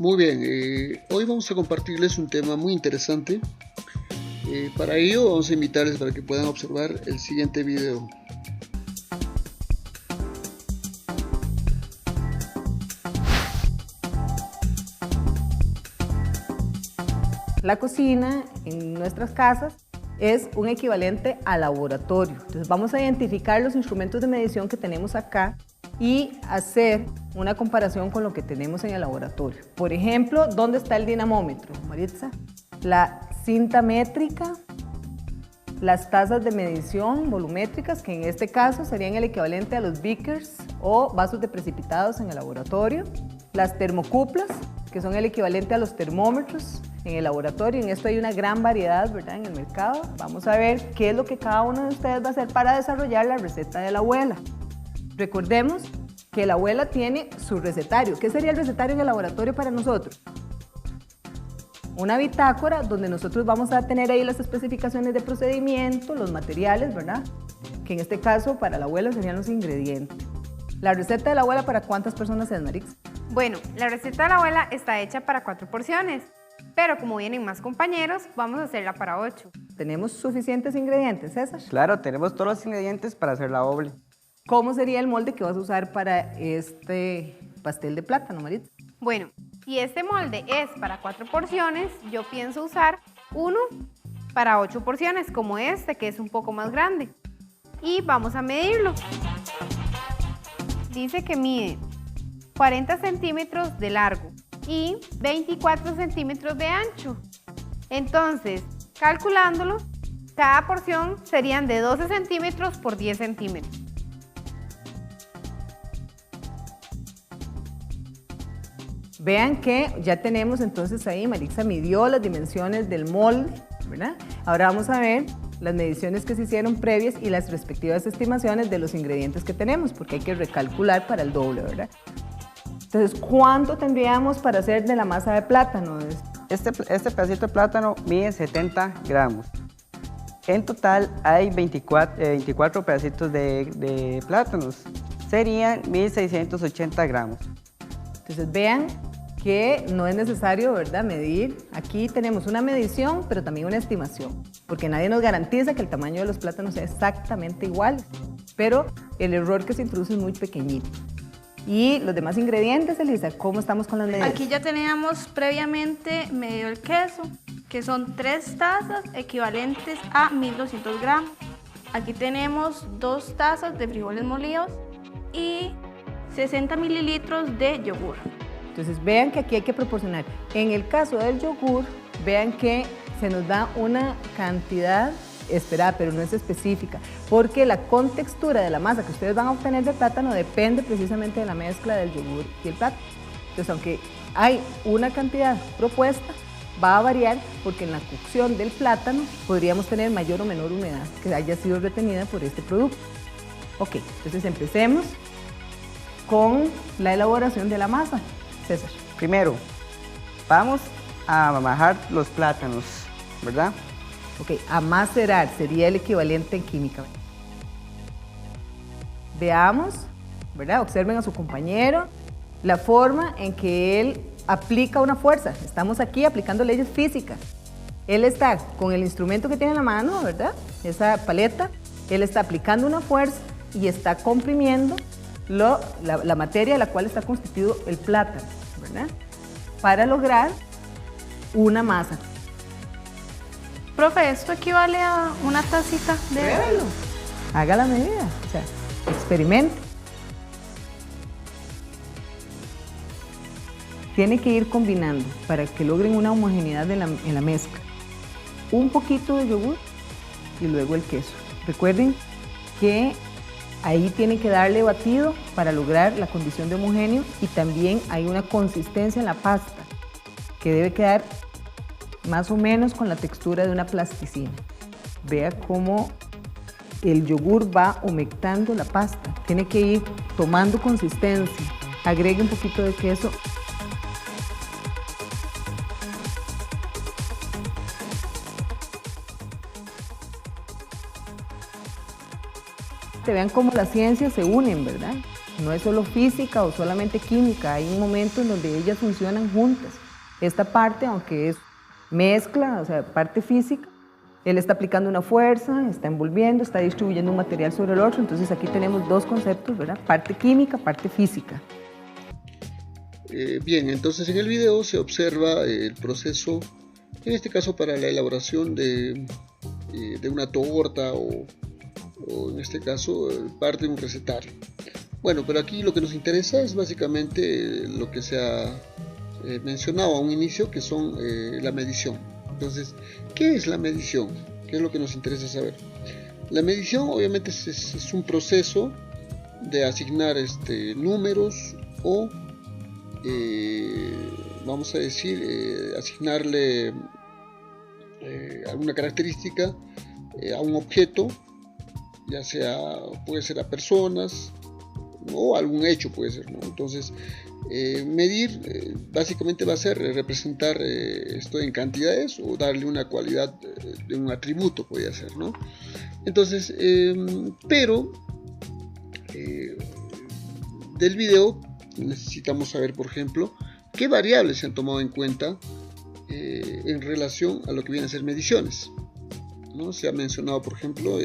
Muy bien, hoy vamos a compartirles un tema muy interesante. Para ello vamos a invitarles para que puedan observar el siguiente video. La cocina en nuestras casas es un equivalente al laboratorio. Entonces vamos a identificar los instrumentos de medición que tenemos acá y hacer una comparación con lo que tenemos en el laboratorio. Por ejemplo, ¿dónde está el dinamómetro, Maritza? La cinta métrica, las tazas de medición volumétricas, que en este caso serían el equivalente a los beakers o vasos de precipitados en el laboratorio, las termocuplas, que son el equivalente a los termómetros en el laboratorio. En esto hay una gran variedad, ¿verdad?, en el mercado. Vamos a ver qué es lo que cada uno de ustedes va a hacer para desarrollar la receta de la abuela. Recordemos que la abuela tiene su recetario. ¿Qué sería el recetario en el laboratorio para nosotros? Una bitácora donde nosotros vamos a tener ahí las especificaciones de procedimiento, los materiales, ¿verdad?, que en este caso para la abuela serían los ingredientes. ¿La receta de la abuela para cuántas personas es, Marix? Bueno, la receta de la abuela está hecha para 4 porciones, pero como vienen más compañeros, vamos a hacerla para 8. ¿Tenemos suficientes ingredientes, César? Claro, tenemos todos los ingredientes para hacer la doble. ¿Cómo sería el molde que vas a usar para este pastel de plátano, Maritza? Bueno, si este molde es para 4 porciones, yo pienso usar uno para 8 porciones, como este, que es un poco más grande. Y vamos a medirlo. Dice que mide 40 centímetros de largo y 24 centímetros de ancho. Entonces, calculándolo, cada porción serían de 12 centímetros por 10 centímetros. Vean que ya tenemos entonces ahí, Maritza midió las dimensiones del molde, ¿verdad? Ahora vamos a ver las mediciones que se hicieron previas y las respectivas estimaciones de los ingredientes que tenemos, porque hay que recalcular para el doble, ¿verdad? Entonces, ¿cuánto tendríamos para hacer de la masa de plátano? Este pedacito de plátano mide 70 gramos. En total hay 24 pedacitos de plátanos. Serían 1680 gramos. Entonces, vean que no es necesario, ¿verdad?, medir. Aquí tenemos una medición, pero también una estimación, porque nadie nos garantiza que el tamaño de los plátanos sea exactamente igual, pero el error que se introduce es muy pequeñito. Y los demás ingredientes, Elisa, ¿cómo estamos con las medidas? Aquí ya teníamos previamente medido el queso, que son 3 tazas equivalentes a 1200 gramos. Aquí tenemos 2 tazas de frijoles molidos y 60 mililitros de yogur. Entonces vean que aquí hay que proporcionar. En el caso del yogur, vean que se nos da una cantidad esperada, pero no es específica, porque la contextura de la masa que ustedes van a obtener de plátano depende precisamente de la mezcla del yogur y el plátano. Entonces, aunque hay una cantidad propuesta, va a variar porque en la cocción del plátano podríamos tener mayor o menor humedad que haya sido retenida por este producto. Ok, entonces empecemos con la elaboración de la masa. César. Primero, vamos a majar los plátanos, ¿verdad? Ok, a macerar sería el equivalente en química. Veamos, ¿verdad? Observen a su compañero la forma en que él aplica una fuerza. Estamos aquí aplicando leyes físicas. Él está con el instrumento que tiene en la mano, ¿verdad?, esa paleta, él está aplicando una fuerza y está comprimiendo la materia de la cual está constituido el plátano, ¿verdad?, para lograr una masa. Profe, ¿esto equivale a una tacita de... Pruébelo, haga la medida, o sea, experimente. Tiene que ir combinando para que logren una homogeneidad en la mezcla. Un poquito de yogur y luego el queso. Recuerden que ahí tiene que darle batido para lograr la condición de homogéneo y también hay una consistencia en la pasta que debe quedar más o menos con la textura de una plasticina. Vea cómo el yogur va humectando la pasta. Tiene que ir tomando consistencia. Agregue un poquito de queso. Vean cómo las ciencias se unen, ¿verdad? no es solo física o solamente química, hay un momento en donde ellas funcionan juntas. Esta parte, aunque es mezcla, o sea, parte física, él está aplicando una fuerza, está envolviendo, está distribuyendo un material sobre el otro, entonces aquí tenemos dos conceptos, ¿verdad? Parte química, parte física. Bien, entonces en el video se observa el proceso, en este caso para la elaboración de una torta o en este caso parte de un recetario. Bueno, pero aquí lo que nos interesa es básicamente lo que se ha mencionado a un inicio, que son la medición. Entonces, ¿qué es la medición? ¿Qué es lo que nos interesa saber? La medición obviamente es un proceso de asignar números o vamos a decir asignarle alguna característica a un objeto, ya sea, puede ser a personas o algún hecho, puede ser, ¿no? Entonces medir básicamente va a ser representar esto en cantidades o darle una cualidad de un atributo, puede ser, ¿no? Entonces pero del video necesitamos saber, por ejemplo, qué variables se han tomado en cuenta en relación a lo que vienen a ser mediciones, ¿no? Se ha mencionado, por ejemplo,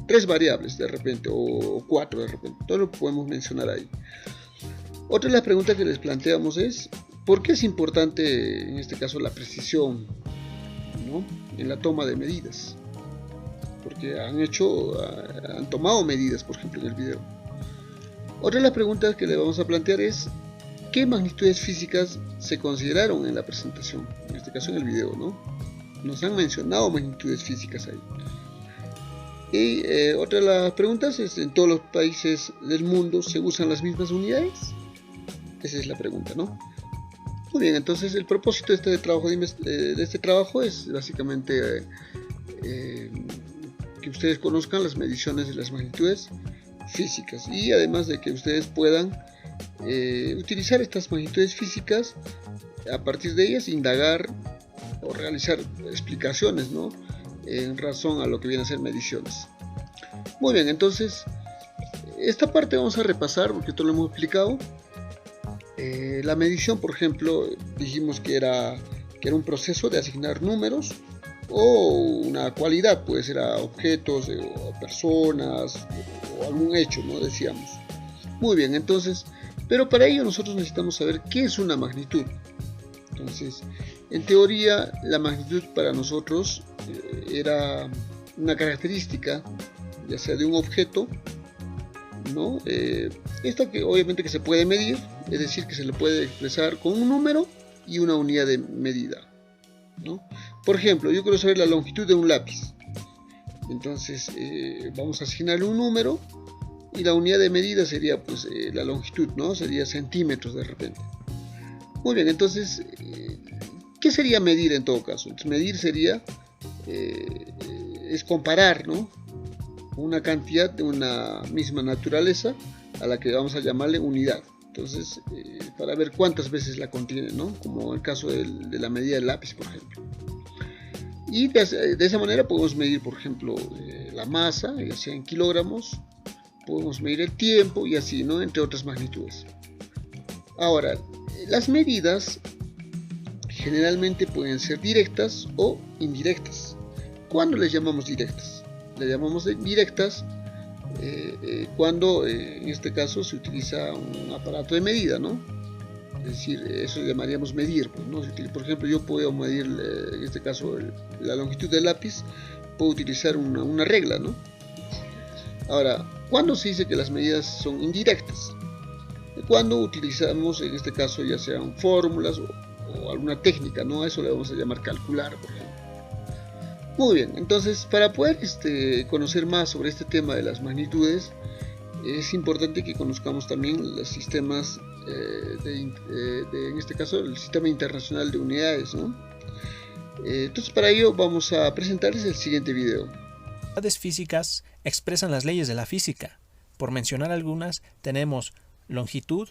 3 variables de repente o 4 de repente, todo lo podemos mencionar ahí. Otra de las preguntas que les planteamos es ¿por qué es importante en este caso la precisión, ¿no?, en la toma de medidas? Porque han tomado medidas, por ejemplo, en el video. Otra de las preguntas que le vamos a plantear es ¿qué magnitudes físicas se consideraron en la presentación? En este caso en el video, ¿no? Nos han mencionado magnitudes físicas ahí. Y otra de las preguntas es ¿en todos los países del mundo se usan las mismas unidades? Esa es la pregunta, ¿no? Muy bien, entonces el propósito de este trabajo es básicamente que ustedes conozcan las mediciones de las magnitudes físicas y además de que ustedes puedan utilizar estas magnitudes físicas, a partir de ellas indagar o realizar explicaciones, ¿no?, en razón a lo que vienen a ser mediciones. Muy bien, entonces esta parte vamos a repasar porque esto lo hemos explicado. La medición, por ejemplo, dijimos que era un proceso de asignar números o una cualidad, puede ser a objetos o a personas o algún hecho, ¿no?, decíamos. Muy bien, entonces, pero para ello nosotros necesitamos saber qué es una magnitud. Entonces, en teoría, la magnitud para nosotros era una característica, ya sea de un objeto, ¿no? Esta que obviamente que se puede medir, es decir, que se le puede expresar con un número y una unidad de medida, ¿no? Por ejemplo, yo quiero saber la longitud de un lápiz. Entonces, vamos a asignarle un número y la unidad de medida sería pues la longitud, ¿no? Sería centímetros de repente. Muy bien, entonces, ¿qué sería medir en todo caso? Entonces, medir sería, es comparar, ¿no?, una cantidad de una misma naturaleza a la que vamos a llamarle unidad. Entonces, para ver cuántas veces la contiene, ¿no?, como el caso de la medida del lápiz, por ejemplo. Y de esa manera podemos medir, por ejemplo, la masa, ya sea en kilogramos, podemos medir el tiempo y así, ¿no?, entre otras magnitudes. Ahora, las medidas generalmente pueden ser directas o indirectas. ¿Cuándo les llamamos directas? Le llamamos directas cuando en este caso se utiliza un aparato de medida, ¿no? Es decir, eso llamaríamos medir, pues, ¿no? Por ejemplo, yo puedo medir en este caso la longitud del lápiz, puedo utilizar una regla, ¿no? Ahora, ¿cuándo se dice que las medidas son indirectas? Cuando utilizamos en este caso ya sean fórmulas o alguna técnica, ¿no? A eso le vamos a llamar calcular, por ejemplo. Muy bien, entonces para poder conocer más sobre este tema de las magnitudes, es importante que conozcamos también los sistemas en este caso el sistema internacional de unidades, ¿no? Entonces para ello vamos a presentarles el siguiente video. Las unidades físicas expresan las leyes de la física. Por mencionar algunas, tenemos longitud,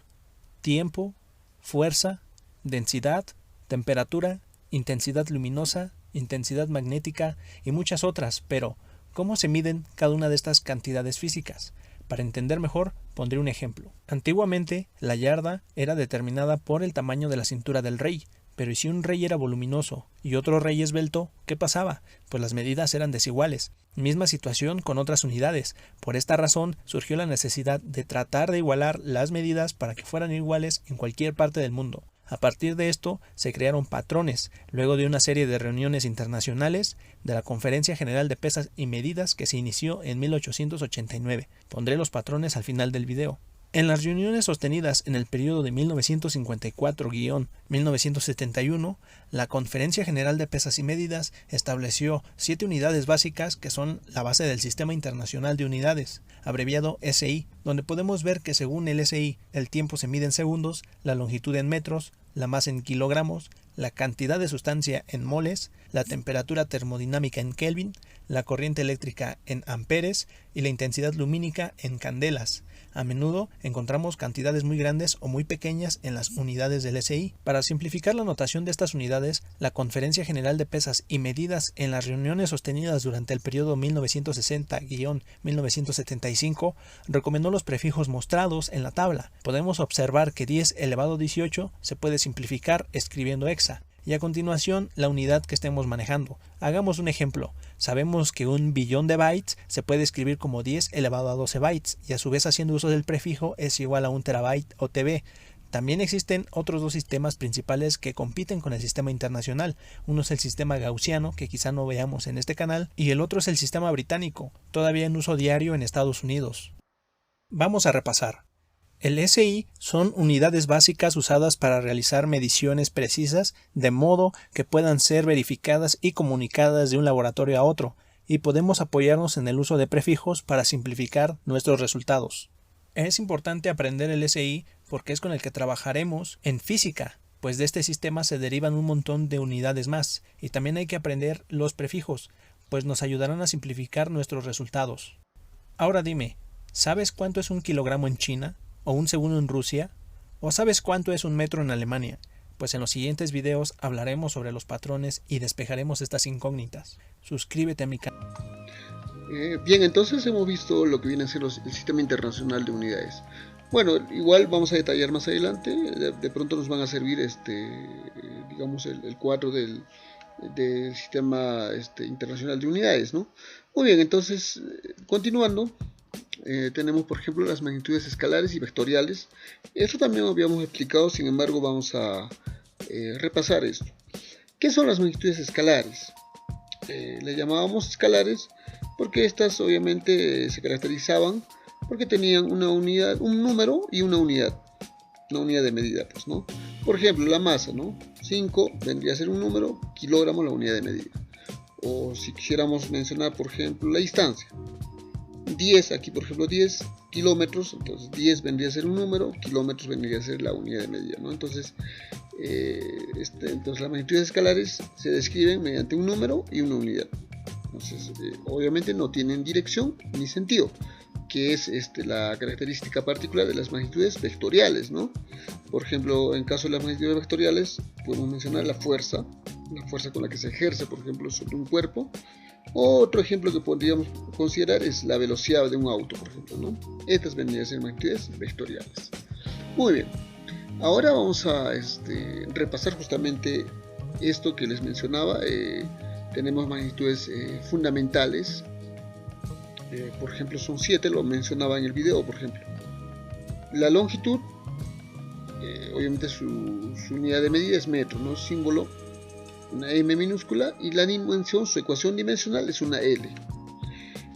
tiempo, fuerza, densidad, temperatura, intensidad luminosa, intensidad magnética y muchas otras, pero ¿cómo se miden cada una de estas cantidades físicas? Para entender mejor, pondré un ejemplo. Antiguamente, la yarda era determinada por el tamaño de la cintura del rey, pero si un rey era voluminoso y otro rey esbelto, ¿qué pasaba? Pues las medidas eran desiguales. Misma situación con otras unidades. Por esta razón surgió la necesidad de tratar de igualar las medidas para que fueran iguales en cualquier parte del mundo. A partir de esto se crearon patrones, luego de una serie de reuniones internacionales de la Conferencia General de Pesas y Medidas que se inició en 1889. Pondré los patrones al final del video. En las reuniones sostenidas en el periodo de 1954-1971, la Conferencia General de Pesas y Medidas estableció 7 unidades básicas que son la base del Sistema Internacional de Unidades, abreviado SI, donde podemos ver que según el SI, el tiempo se mide en segundos, la longitud en metros, la masa en kilogramos, la cantidad de sustancia en moles, la temperatura termodinámica en Kelvin, la corriente eléctrica en amperes y la intensidad lumínica en candelas. A menudo encontramos cantidades muy grandes o muy pequeñas en las unidades del SI. Para simplificar la notación de estas unidades, la Conferencia General de Pesas y Medidas en las reuniones sostenidas durante el periodo 1960-1975 recomendó los prefijos mostrados en la tabla. Podemos observar que 10 elevado a 18 se puede simplificar escribiendo hexa. Y a continuación, la unidad que estemos manejando. Hagamos un ejemplo. Sabemos que 1 billón de bytes se puede escribir como 10 elevado a 12 bytes, y a su vez haciendo uso del prefijo es igual a 1 terabyte o TB. También existen otros dos sistemas principales que compiten con el sistema internacional. Uno es el sistema gaussiano, que quizá no veamos en este canal, y el otro es el sistema británico, todavía en uso diario en Estados Unidos. Vamos a repasar. El SI son unidades básicas usadas para realizar mediciones precisas de modo que puedan ser verificadas y comunicadas de un laboratorio a otro, y podemos apoyarnos en el uso de prefijos para simplificar nuestros resultados. Es importante aprender el SI porque es con el que trabajaremos en física, pues de este sistema se derivan un montón de unidades más, y también hay que aprender los prefijos, pues nos ayudarán a simplificar nuestros resultados. Ahora dime, ¿sabes cuánto es 1 kilogramo en China? ¿O 1 segundo en Rusia? ¿O sabes cuánto es 1 metro en Alemania? Pues en los siguientes videos hablaremos sobre los patrones y despejaremos estas incógnitas. Suscríbete a mi canal. Bien, entonces hemos visto lo que viene a ser el Sistema Internacional de Unidades. Bueno, igual vamos a detallar más adelante. De pronto nos van a servir digamos el cuadro del Sistema Internacional de Unidades, ¿no? Muy bien, entonces continuando. Tenemos por ejemplo las magnitudes escalares y vectoriales. Esto también lo habíamos explicado, sin embargo vamos a repasar esto. ¿Qué son las magnitudes escalares? Le llamábamos escalares porque estas obviamente se caracterizaban porque tenían una unidad, un número y una unidad de medida, pues, ¿no? Por ejemplo, la masa, ¿no? 5 vendría a ser un número, kilogramo la unidad de medida. O si quisiéramos mencionar por ejemplo la distancia, 10, aquí por ejemplo 10 kilómetros, entonces 10 vendría a ser un número, kilómetros vendría a ser la unidad de medida, ¿no? Entonces, entonces las magnitudes escalares se describen mediante un número y una unidad. Entonces, obviamente no tienen dirección ni sentido, que es la característica particular de las magnitudes vectoriales, ¿no? Por ejemplo, en caso de las magnitudes vectoriales, podemos mencionar la fuerza con la que se ejerce, por ejemplo, sobre un cuerpo. Otro ejemplo que podríamos considerar es la velocidad de un auto, por ejemplo, ¿no? Estas vendrían a ser magnitudes vectoriales. Muy bien, ahora vamos a repasar justamente esto que les mencionaba. Tenemos magnitudes fundamentales, por ejemplo son 7, lo mencionaba en el video. Por ejemplo, la longitud, obviamente su unidad de medida es metro, ¿no? Símbolo una m minúscula, y la dimensión, su ecuación dimensional es una L.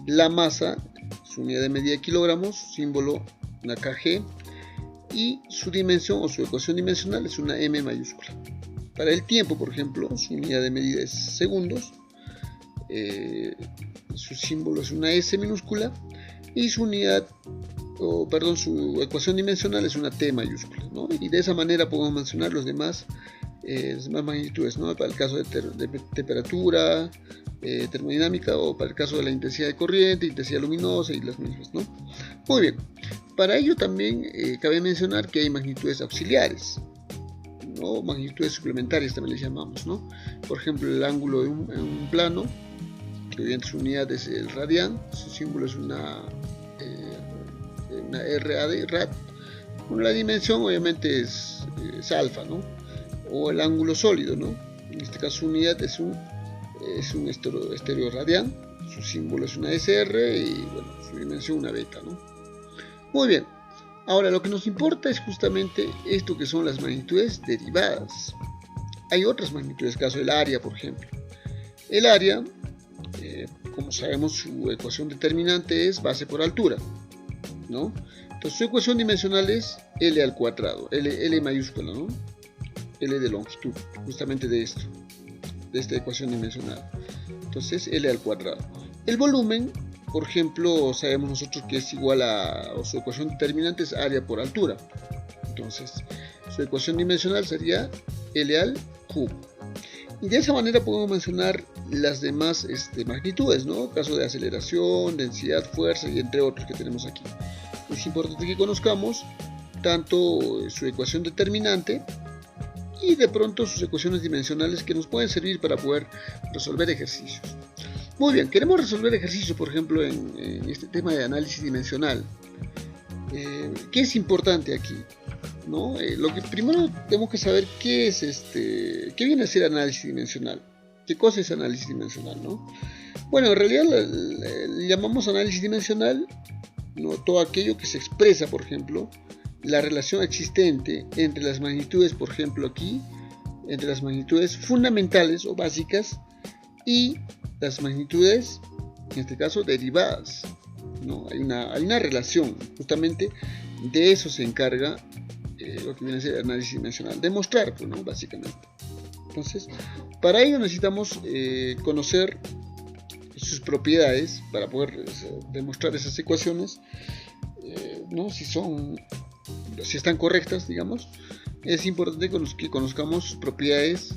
La masa, su unidad de medida de kilogramos, símbolo una kg, y su dimensión o su ecuación dimensional es una m mayúscula. Para el tiempo, por ejemplo, su unidad de medida es segundos, su símbolo es una s minúscula, y su su ecuación dimensional es una t mayúscula, ¿no? Y de esa manera podemos mencionar las demás magnitudes, ¿no? Para el caso de temperatura, termodinámica, o para el caso de la intensidad de corriente, intensidad luminosa y las mismas, ¿no? Muy bien, para ello también cabe mencionar que hay magnitudes auxiliares, ¿no? Magnitudes suplementarias también les llamamos, ¿no? Por ejemplo, el ángulo en un plano, que obviamente su unidad es el radián, su símbolo es una una rad. Bueno, la dimensión obviamente es alfa, ¿no? O el ángulo sólido, ¿no? En este caso su unidad es un estéreo radián, su símbolo es una SR y bueno, su dimensión una beta, ¿no? Muy bien, ahora lo que nos importa es justamente esto que son las magnitudes derivadas. Hay otras magnitudes, caso del área, por ejemplo. El área, como sabemos, su ecuación determinante es base por altura, ¿no? Entonces su ecuación dimensional es L al cuadrado, L mayúscula, ¿no? L de longitud, justamente de esto, de esta ecuación dimensional. Entonces L al cuadrado. El volumen, por ejemplo, sabemos nosotros que es igual o su ecuación determinante es área por altura. Entonces su ecuación dimensional sería L al cubo. Y de esa manera podemos mencionar las demás magnitudes, ¿no? Caso de aceleración, densidad, fuerza y entre otros que tenemos aquí. Es importante que conozcamos tanto su ecuación determinante y de pronto sus ecuaciones dimensionales que nos pueden servir para poder resolver ejercicios. Muy bien, queremos resolver ejercicios, por ejemplo, en este tema de análisis dimensional. ¿Qué es importante aquí? ¿No? Lo que primero tenemos que saber qué es qué viene a ser análisis dimensional. ¿Qué cosa es análisis dimensional, no? Bueno, en realidad le llamamos análisis dimensional, ¿no? Todo aquello que se expresa, por ejemplo, la relación existente entre las magnitudes, por ejemplo aquí, entre las magnitudes fundamentales o básicas y las magnitudes, en este caso, derivadas, ¿no? Hay una relación, justamente de eso se encarga lo que viene a ser análisis dimensional, demostrar, pues, ¿no? Básicamente. Entonces, para ello necesitamos conocer sus propiedades para poder demostrar esas ecuaciones, ¿no? Si están correctas, digamos. Es importante que conozcamos sus propiedades,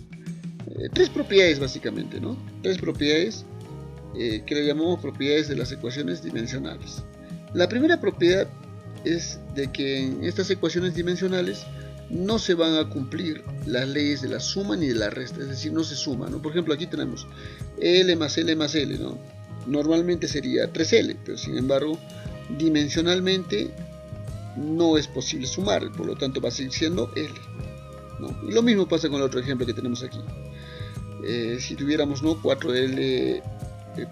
tres propiedades básicamente, ¿no? Tres propiedades que le llamamos propiedades de las ecuaciones dimensionales. La primera propiedad es de que en estas ecuaciones dimensionales no se van a cumplir las leyes de la suma ni de la resta, es decir, no se suma, ¿no? Por ejemplo, aquí tenemos L más L más L, ¿no? Normalmente sería 3L, pero sin embargo, dimensionalmente no es posible sumar, por lo tanto va a seguir siendo L, ¿no? Y lo mismo pasa con el otro ejemplo que tenemos aquí. Si tuviéramos, ¿no? 4L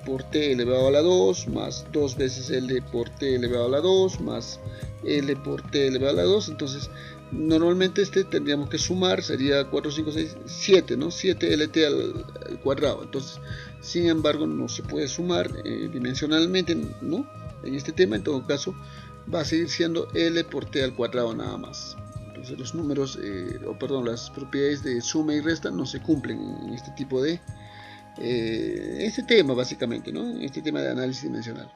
por T elevado a la 2 más 2 veces L por T elevado a la 2 más L por T elevado a la 2, entonces normalmente tendríamos que sumar, sería 4, 5, 6, 7, ¿no? 7LT al cuadrado. Entonces, sin embargo, no se puede sumar dimensionalmente, ¿no? En este tema, en todo caso, va a seguir siendo L por T al cuadrado nada más. Entonces los números, las propiedades de suma y resta no se cumplen en este tipo de este tema, básicamente, ¿no? En este tema de análisis dimensional.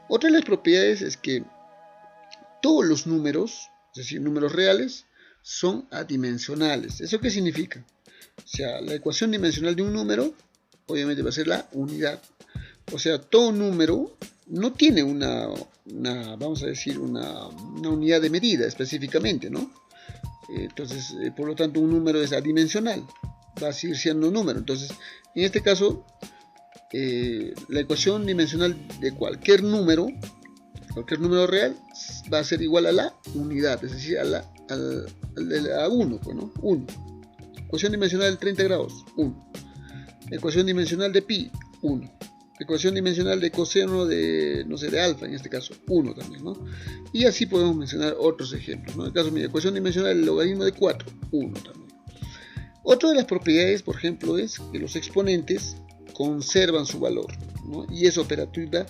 Otra de las propiedades es que todos los números, es decir, números reales, son adimensionales. ¿Eso qué significa? O sea, la ecuación dimensional de un número obviamente va a ser la unidad. O sea, todo número no tiene vamos a decir, una unidad de medida específicamente, ¿no? Entonces, por lo tanto, un número es adimensional, va a seguir siendo un número. Entonces, en este caso, la ecuación dimensional de cualquier número real va a ser igual a la unidad, es decir, a 1, pues, ¿no? 1. Ecuación dimensional de 30 grados, 1. Ecuación dimensional de pi, 1. Ecuación dimensional de coseno de, no sé, de alfa, en este caso, 1 también, ¿no? Y así podemos mencionar otros ejemplos, ¿no? En el caso de mi ecuación dimensional del logaritmo de 4, 1 también. Otra de las propiedades, por ejemplo, es que los exponentes conservan su valor, ¿no? Y es operativa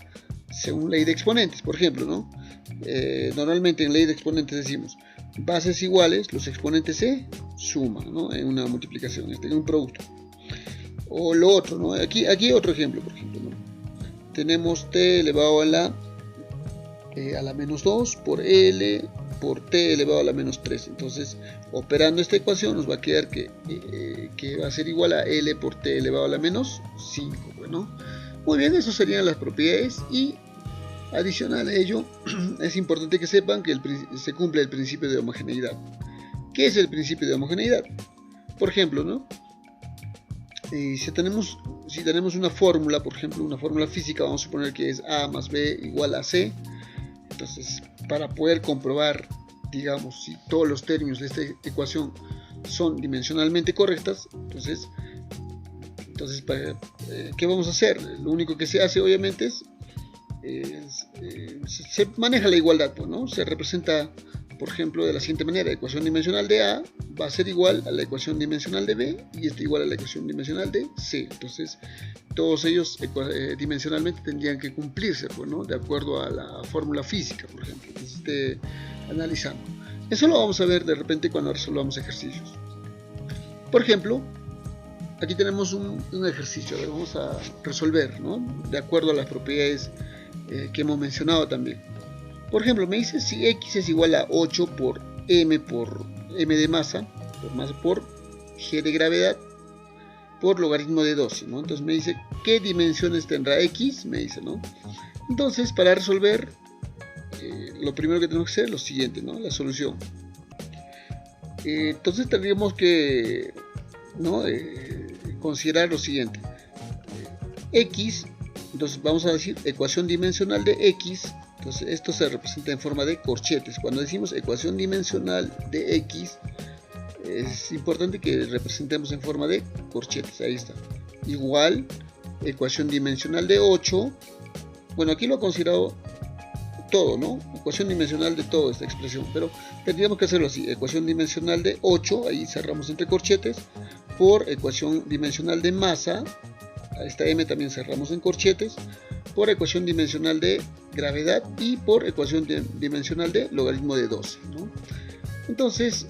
según ley de exponentes, por ejemplo, ¿no? Normalmente en ley de exponentes decimos bases iguales, los exponentes se suman, ¿no? En una multiplicación, en un producto. O lo otro, ¿no? Aquí otro ejemplo, por ejemplo, ¿no? Tenemos t elevado a la menos 2 por L por t elevado a la menos 3. Entonces, operando esta ecuación nos va a quedar que va a ser igual a L por t elevado a la menos 5. Bueno, muy bien, esas serían las propiedades. Y adicional a ello, es importante que sepan que se cumple el principio de homogeneidad. ¿Qué es el principio de homogeneidad? Por ejemplo, ¿no? Si tenemos una fórmula, por ejemplo, una fórmula física, vamos a suponer que es A más B igual a C. Entonces, para poder comprobar, digamos, si todos los términos de esta ecuación son dimensionalmente correctas, entonces ¿qué vamos a hacer? Lo único que se hace obviamente es se maneja la igualdad, pues, ¿no? Se representa, por ejemplo, de la siguiente manera: la ecuación dimensional de A va a ser igual a la ecuación dimensional de B, y esto igual a la ecuación dimensional de C. Entonces todos ellos dimensionalmente tendrían que cumplirse, pues, ¿no? De acuerdo a la fórmula física, por ejemplo, que se esté analizando. Eso lo vamos a ver de repente cuando resolvamos ejercicios. Por ejemplo, aquí tenemos un ejercicio. A ver, vamos a resolver, ¿no? De acuerdo a las propiedades que hemos mencionado también. Por ejemplo, me dice si X es igual a 8 por M de masa, por G de gravedad, por logaritmo de 12, ¿no? Entonces me dice, ¿qué dimensiones tendrá X? Me dice, ¿no? Entonces, para resolver, lo primero que tenemos que hacer es lo siguiente, ¿no? La solución. Entonces tendríamos que, ¿no? Considerar lo siguiente. X, entonces vamos a decir ecuación dimensional de X. Entonces esto se representa en forma de corchetes. Cuando decimos ecuación dimensional de X, es importante que representemos en forma de corchetes. Ahí está. Igual ecuación dimensional de 8. Bueno, aquí lo he considerado todo, ¿no? Ecuación dimensional de toda esta expresión, pero tendríamos que hacerlo así: ecuación dimensional de 8, ahí cerramos entre corchetes, por ecuación dimensional de masa, a esta M también cerramos en corchetes, por ecuación dimensional de gravedad y por ecuación dimensional de logaritmo de 12, ¿no? Entonces,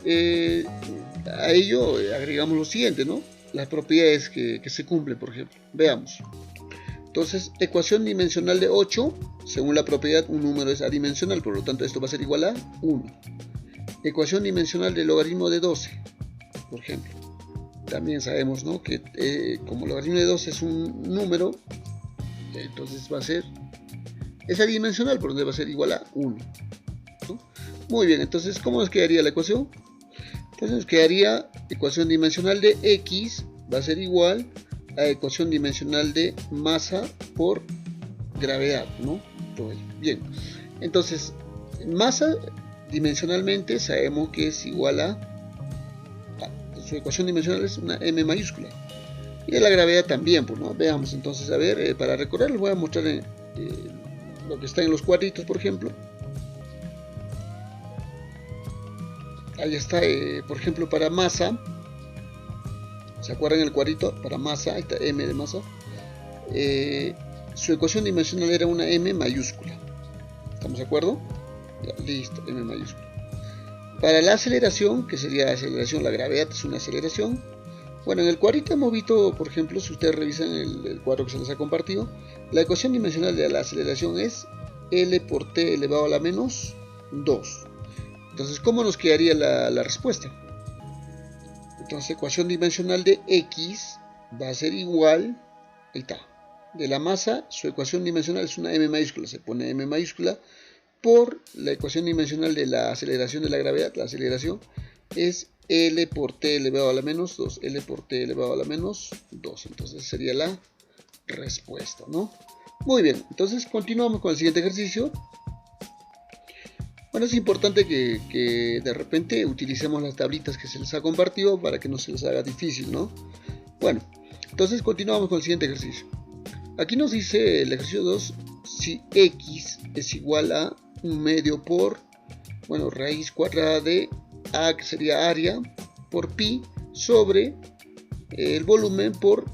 a ello agregamos lo siguiente, ¿no? Las propiedades que se cumplen, por ejemplo. Veamos. Entonces, ecuación dimensional de 8, según la propiedad, un número es adimensional, por lo tanto esto va a ser igual a 1. Ecuación dimensional de logaritmo de 12, por ejemplo. También sabemos, ¿no?, que como logaritmo de 12 es un número, entonces va a ser, es adimensional, por donde va a ser igual a 1, ¿no? Muy bien, entonces, ¿cómo nos quedaría la ecuación? Entonces nos quedaría ecuación dimensional de X va a ser igual a ecuación dimensional de masa por gravedad, ¿no? Bien, entonces masa dimensionalmente sabemos que es igual a su ecuación dimensional es una M mayúscula, y de la gravedad también, pues, ¿no? Veamos entonces, a ver, para recordar les voy a mostrar lo que está en los cuadritos, por ejemplo. Ahí está, por ejemplo, para masa. ¿Se acuerdan el cuadrito? Para masa, ahí está M de masa. Su ecuación dimensional era una M mayúscula. ¿Estamos de acuerdo? Ya, listo, M mayúscula. Para la aceleración, que sería aceleración, la gravedad es una aceleración. Bueno, en el cuadrito hemos visto, por ejemplo, si ustedes revisan el cuadro que se les ha compartido, la ecuación dimensional de la aceleración es L por T elevado a la menos 2. Entonces, ¿cómo nos quedaría la respuesta? Entonces, ecuación dimensional de X va a ser igual, ahí está, de la masa, su ecuación dimensional es una M mayúscula, se pone M mayúscula, por la ecuación dimensional de la aceleración de la gravedad, la aceleración es L por T elevado a la menos 2, L por T elevado a la menos 2, entonces sería la respuesta, ¿no? Muy bien, entonces continuamos con el siguiente ejercicio. Bueno, es importante que de repente utilicemos las tablitas que se les ha compartido para que no se les haga difícil, ¿no? Bueno, entonces continuamos con el siguiente ejercicio. Aquí nos dice el ejercicio 2, si X es igual a 1/2 por, bueno, raíz cuadrada de A, que sería área, por pi, sobre el volumen por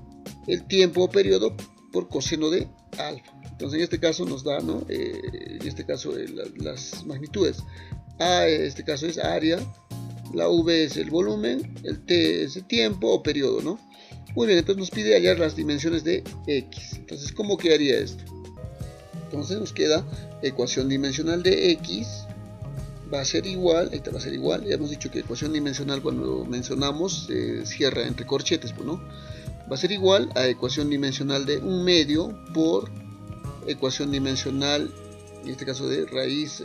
el tiempo o periodo por coseno de alfa. Entonces en este caso nos da, ¿no? En este caso las magnitudes. A en este caso es área, la V es el volumen, el T es el tiempo o periodo, ¿no? Muy bien, entonces nos pide hallar las dimensiones de X. Entonces, ¿cómo quedaría esto? Entonces nos queda ecuación dimensional de X va a ser igual, esta va a ser igual, ya hemos dicho que ecuación dimensional cuando mencionamos cierra entre corchetes, pues, ¿no? Va a ser igual a ecuación dimensional de 1/2 por ecuación dimensional, en este caso de raíz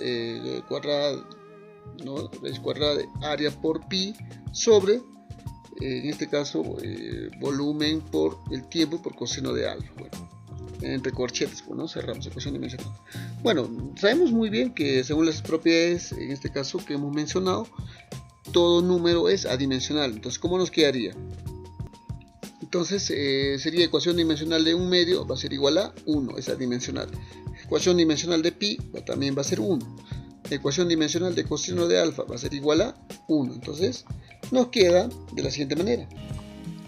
cuadrada, ¿no? Raíz cuadrada de área por pi sobre, en este caso, volumen por el tiempo por coseno de alfa. Bueno, entre corchetes, pues, ¿no? Cerramos ecuación dimensional. Bueno, sabemos muy bien que según las propiedades, en este caso que hemos mencionado, todo número es adimensional. Entonces, ¿cómo nos quedaría? Entonces, sería ecuación dimensional de 1/2 va a ser igual a 1, es adimensional. Ecuación dimensional de pi también va a ser 1. Ecuación dimensional de coseno de alfa va a ser igual a 1. Entonces, nos queda de la siguiente manera.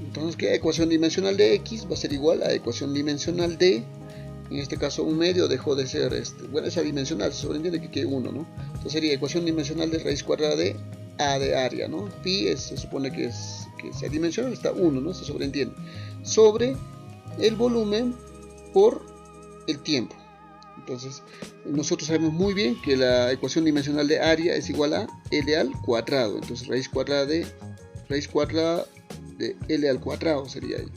Entonces, queda ecuación dimensional de x va a ser igual a ecuación dimensional de, en este caso 1/2 dejó de ser, bueno, es adimensional, se sobreentiende que quede 1, ¿no? Entonces sería ecuación dimensional de raíz cuadrada de a de área, ¿no? Pi se supone que es adimensional, está 1, ¿no? Se sobreentiende. Sobre el volumen por el tiempo. Entonces, nosotros sabemos muy bien que la ecuación dimensional de área es igual a L al cuadrado. Entonces, raíz cuadrada de L al cuadrado sería ahí.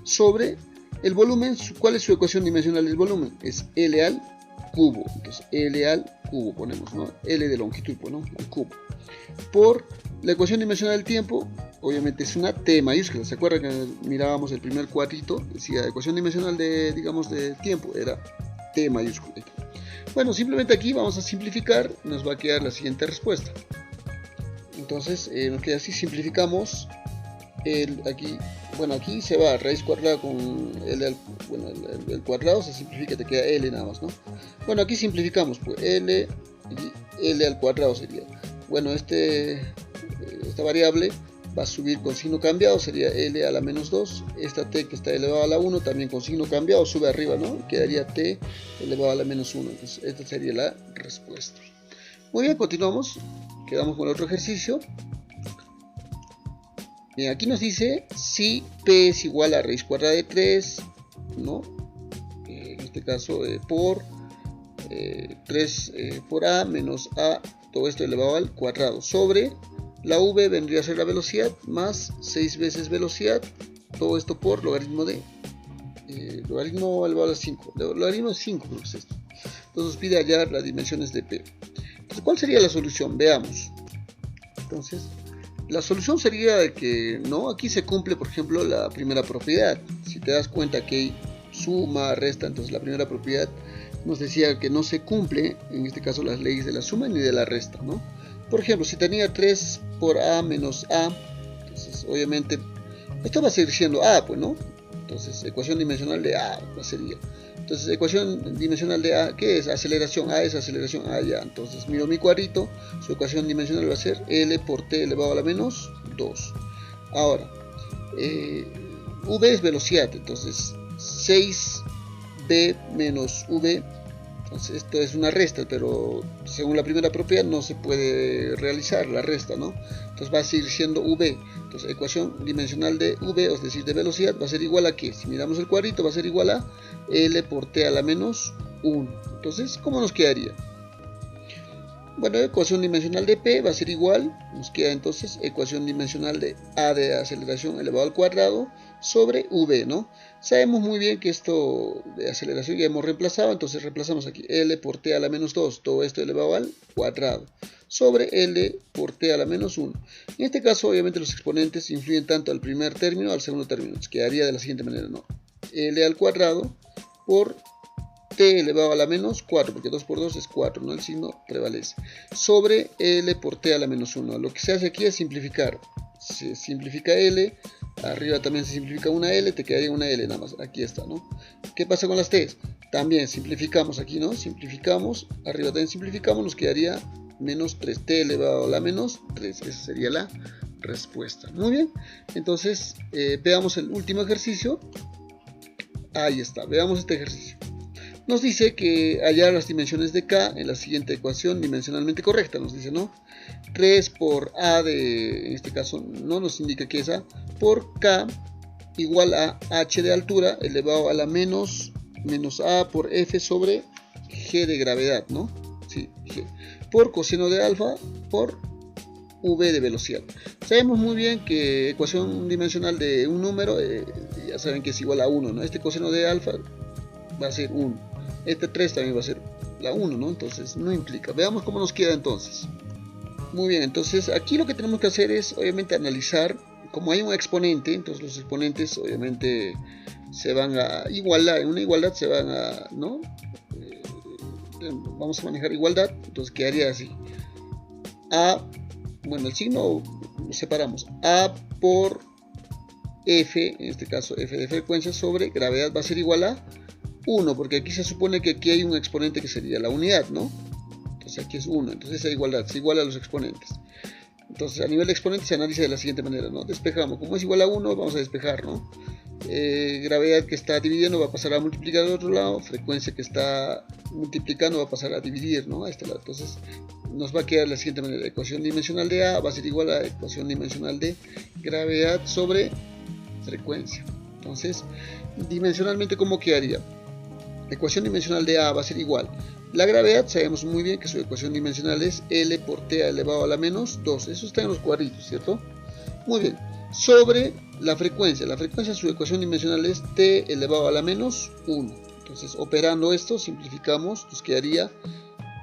Sobre el volumen, ¿cuál es su ecuación dimensional del volumen? Es L al cubo. Entonces, L al cubo ponemos, ¿no? L de longitud, pues, ¿no? Al cubo. Por la ecuación dimensional del tiempo, obviamente es una T mayúscula. ¿Se acuerdan que mirábamos el primer cuadrito? Decía ecuación dimensional de, digamos, de tiempo, era T mayúscula. Bueno, simplemente aquí vamos a simplificar, nos va a quedar la siguiente respuesta. Entonces, nos queda así, simplificamos aquí se va raíz cuadrada con L el cuadrado, se simplifica, te queda L nada más, ¿no? Bueno, aquí simplificamos, pues L al cuadrado sería. Bueno, esta variable va a subir con signo cambiado, sería L a la menos 2. Esta T que está elevada a la 1 también con signo cambiado, sube arriba, ¿no? Quedaría T elevado a la menos 1. Entonces, esta sería la respuesta. Muy bien, continuamos. Quedamos con otro ejercicio. Bien, aquí nos dice si P es igual a raíz cuadrada de 3, ¿no? En este caso, por 3 por A menos A, todo esto elevado al cuadrado, sobre la V vendría a ser la velocidad más 6 veces velocidad, todo esto por logaritmo de logaritmo elevado a 5, logaritmo de 5 creo que es esto. Entonces nos pide hallar las dimensiones de P. Entonces, ¿cuál sería la solución? Veamos. Entonces, la solución sería de que, ¿no? Aquí se cumple, por ejemplo, la primera propiedad. Si te das cuenta que hay suma, resta, entonces la primera propiedad nos decía que no se cumple, en este caso, las leyes de la suma ni de la resta, ¿no? Por ejemplo, si tenía 3 por A menos A, entonces obviamente esto va a seguir siendo A, pues, ¿no? Entonces, ecuación dimensional de A sería. Entonces, ecuación dimensional de A, ¿qué es? Aceleración. A es aceleración. A ya. Entonces, miro mi cuadrito, su ecuación dimensional va a ser L por T elevado a la menos 2. Ahora, V es velocidad, entonces 6B menos V. Entonces esto es una resta, pero según la primera propiedad no se puede realizar la resta, ¿no? Entonces va a seguir siendo V. Entonces ecuación dimensional de V, es decir, de velocidad, va a ser igual a ¿qué? Si miramos el cuadrito, va a ser igual a L por T a la menos 1. Entonces, ¿cómo nos quedaría? Bueno, ecuación dimensional de P va a ser igual, nos queda entonces ecuación dimensional de A de aceleración elevado al cuadrado sobre V, ¿no? Sabemos muy bien que esto de aceleración ya hemos reemplazado, entonces reemplazamos aquí L por T a la menos 2, todo esto elevado al cuadrado, sobre L por T a la menos 1. En este caso, obviamente, los exponentes influyen tanto al primer término al segundo término, nos quedaría de la siguiente manera, ¿no? L al cuadrado por T elevado a la menos 4, porque 2 por 2 es 4, ¿no? El signo prevalece. Sobre L por T a la menos 1. Lo que se hace aquí es simplificar. Se simplifica L, arriba también se simplifica una L, te quedaría una L nada más. Aquí está, ¿no? ¿Qué pasa con las T's? También simplificamos aquí, ¿no? Simplificamos, arriba también simplificamos, nos quedaría menos 3. T elevado a la menos 3. Esa sería la respuesta. Muy bien. Entonces, veamos el último ejercicio. Ahí está, veamos este ejercicio. Nos dice que hallar las dimensiones de K en la siguiente ecuación dimensionalmente correcta. Nos dice, ¿no? 3 por A en este caso no nos indica que es A, por K igual a H de altura elevado a la menos A por F sobre G de gravedad, ¿no? Sí, G. Por coseno de alfa por V de velocidad. Sabemos muy bien que ecuación dimensional de un número, ya saben que es igual a 1, ¿no? Este coseno de alfa va a ser 1. Este 3 también va a ser la 1, ¿no? Entonces no implica. Veamos cómo nos queda entonces. Muy bien, entonces aquí lo que tenemos que hacer es obviamente analizar, como hay un exponente, entonces los exponentes obviamente se van a igualar, en una igualdad se van a, ¿no? Vamos a manejar igualdad, entonces quedaría así. A, bueno, el signo lo separamos. A por F, en este caso F de frecuencia sobre gravedad va a ser igual a 1, porque aquí se supone que aquí hay un exponente que sería la unidad, ¿no? Entonces aquí es 1, entonces esa igualdad se iguala a los exponentes. Entonces a nivel de exponentes se analiza de la siguiente manera, ¿no? Despejamos, como es igual a 1, vamos a despejar, ¿no? Gravedad que está dividiendo va a pasar a multiplicar al otro lado, frecuencia que está multiplicando va a pasar a dividir, ¿no? A este lado. Entonces nos va a quedar de la siguiente manera: ecuación dimensional de A va a ser igual a ecuación dimensional de gravedad sobre frecuencia. Entonces, dimensionalmente, ¿cómo quedaría? La ecuación dimensional de A va a ser igual. La gravedad, sabemos muy bien que su ecuación dimensional es L por T elevado a la menos 2. Eso está en los cuadritos, ¿cierto? Muy bien. Sobre la frecuencia su ecuación dimensional es T elevado a la menos 1. Entonces, operando esto, simplificamos, nos quedaría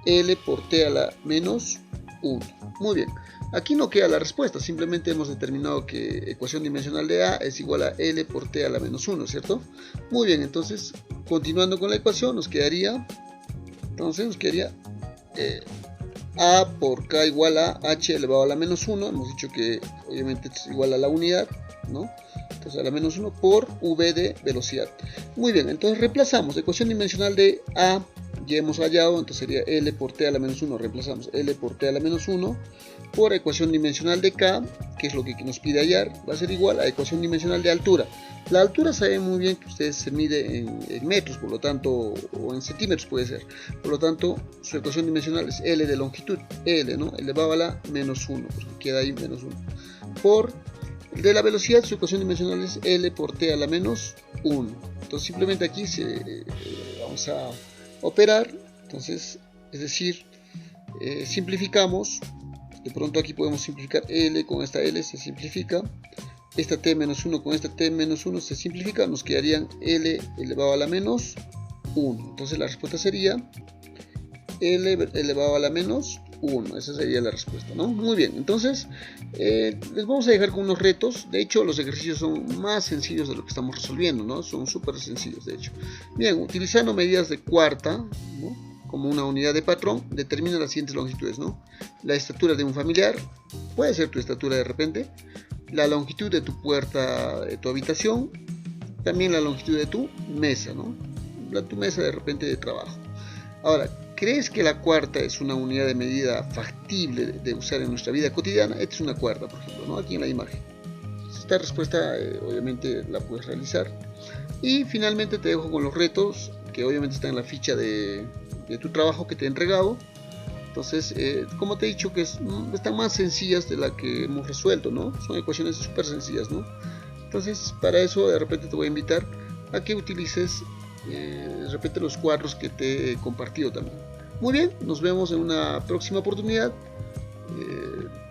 L por T a la menos 1. Muy bien. Aquí no queda la respuesta, simplemente hemos determinado que ecuación dimensional de A es igual a L por T a la menos 1, ¿cierto? Muy bien, entonces, continuando con la ecuación, nos quedaría A por K igual a H elevado a la menos 1. Hemos dicho que obviamente es igual a la unidad, ¿no? Entonces a la menos 1 por V de velocidad. Muy bien, entonces reemplazamos ecuación dimensional de A, ya hemos hallado, entonces sería L por T a la menos 1, reemplazamos L por T a la menos 1 por ecuación dimensional de K, que es lo que nos pide hallar, va a ser igual a ecuación dimensional de altura. La altura sabe muy bien que ustedes se mide en metros, por lo tanto, o en centímetros puede ser, por lo tanto su ecuación dimensional es L de longitud, L, ¿no? Elevado a la menos 1, porque queda ahí menos 1, por el de la velocidad, su ecuación dimensional es L por T a la menos 1. Entonces simplemente aquí vamos a operar, entonces, es decir, simplificamos. De pronto aquí podemos simplificar L con esta L, se simplifica. Esta T-1 con esta T-1 se simplifica. Nos quedarían L elevado a la menos 1. Entonces la respuesta sería L elevado a la menos 1. Esa sería la respuesta, ¿no? Muy bien, entonces les vamos a dejar con unos retos. De hecho, los ejercicios son más sencillos de lo que estamos resolviendo, ¿no? Son súper sencillos, de hecho. Bien, utilizando medidas de cuarta, ¿no?, como una unidad de patrón, determina las siguientes longitudes, ¿no? La estatura de un familiar, puede ser tu estatura de repente, la longitud de tu puerta de tu habitación, también la longitud de tu mesa, ¿no? Tu mesa de repente de trabajo. Ahora, ¿crees que la cuarta es una unidad de medida factible de usar en nuestra vida cotidiana? Esta es una cuarta, por ejemplo, ¿no? Aquí en la imagen. Esta respuesta obviamente la puedes realizar. Y finalmente te dejo con los retos, que obviamente están en la ficha de tu trabajo que te he entregado. Entonces, como te he dicho, que están más sencillas de la que hemos resuelto, ¿no? Son ecuaciones súper sencillas, ¿no? Entonces, para eso de repente te voy a invitar a que utilices de repente los cuadros que te he compartido también. Muy bien, nos vemos en una próxima oportunidad.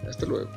Hasta luego.